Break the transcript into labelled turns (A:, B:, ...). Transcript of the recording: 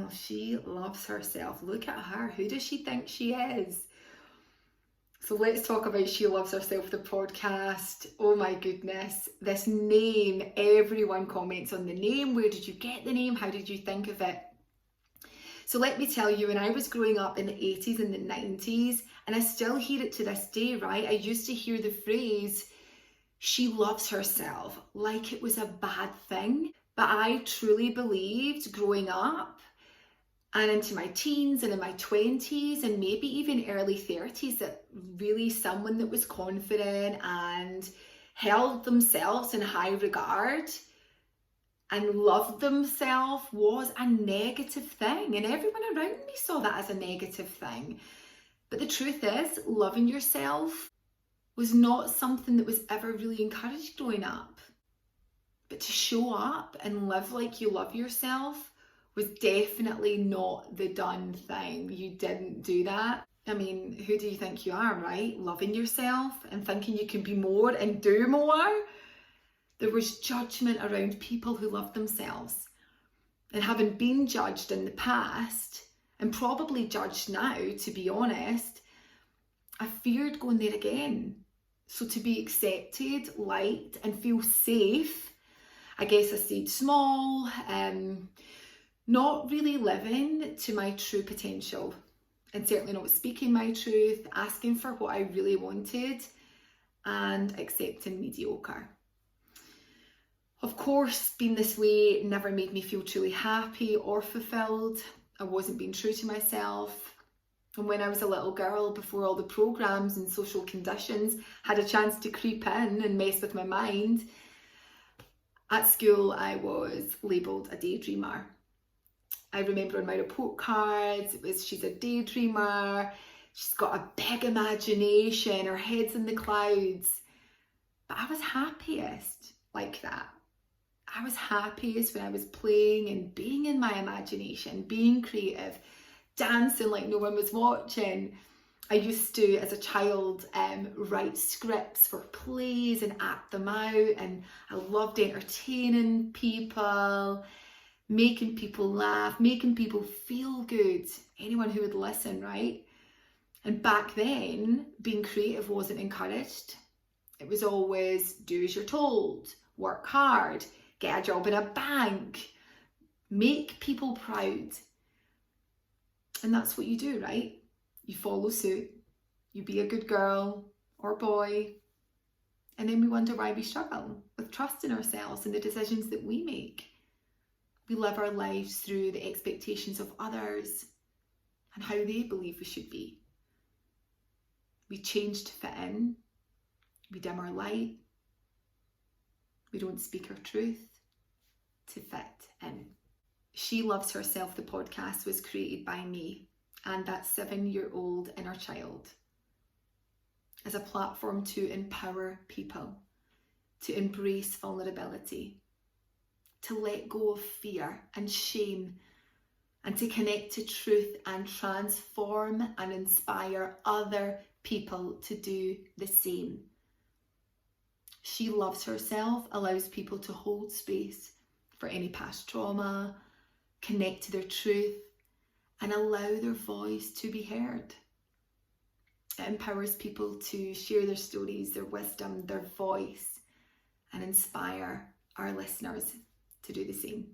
A: Well, she loves herself. Look at her. Who does she think she is? So let's talk about She Loves Herself, the podcast. Oh my goodness. This name, everyone comments on the name. Where did you get the name? How did you think of it? So let me tell you, when I was growing up in the 80s and the 90s, and I still hear it to this day, right? I used to hear the phrase, she loves herself, like it was a bad thing. But I truly believed growing up and into my teens and in my 20s and maybe even early 30s that really someone that was confident and held themselves in high regard and loved themselves was a negative thing. And everyone around me saw that as a negative thing. But the truth is, loving yourself was not something that was ever really encouraged growing up. But to show up and live like you love yourself was definitely not the done thing. You didn't do that. I mean, who do you think you are, right? Loving yourself and thinking you can be more and do more. There was judgment around people who loved themselves. And having been judged in the past, and probably judged now, to be honest, I feared going there again. So to be accepted, liked, and feel safe, I guess I stayed small, not really living to my true potential, and certainly not speaking my truth, asking for what I really wanted, and accepting mediocre. Of course, being this way never made me feel truly happy or fulfilled. I wasn't being true to myself. And when I was a little girl, before all the programs and social conditions had a chance to creep in and mess with my mind, at school I was labelled a daydreamer. I remember on my report cards, it was, she's a daydreamer, she's got a big imagination, her head's in the clouds. But I was happiest like that. I was happiest when I was playing and being in my imagination, being creative, dancing like no one was watching. I used to, as a child, write scripts for plays and act them out, and I loved entertaining people, making people laugh, making people feel good, anyone who would listen, right? And back then, being creative wasn't encouraged. It was always do as you're told, work hard, get a job in a bank, make people proud. And that's what you do, right? You follow suit, you be a good girl or boy, and then we wonder why we struggle with trusting ourselves and the decisions that we make. We live our lives through the expectations of others and how they believe we should be. We change to fit in, we dim our light, we don't speak our truth to fit in. She Loves Herself, the podcast, was created by me and that 7-year-old inner child as a platform to empower people, to embrace vulnerability, to let go of fear and shame, and to connect to truth and transform and inspire other people to do the same. She Loves Herself allows people to hold space for any past trauma, connect to their truth, and allow their voice to be heard. It empowers people to share their stories, their wisdom, their voice, and inspire our listeners to do the same.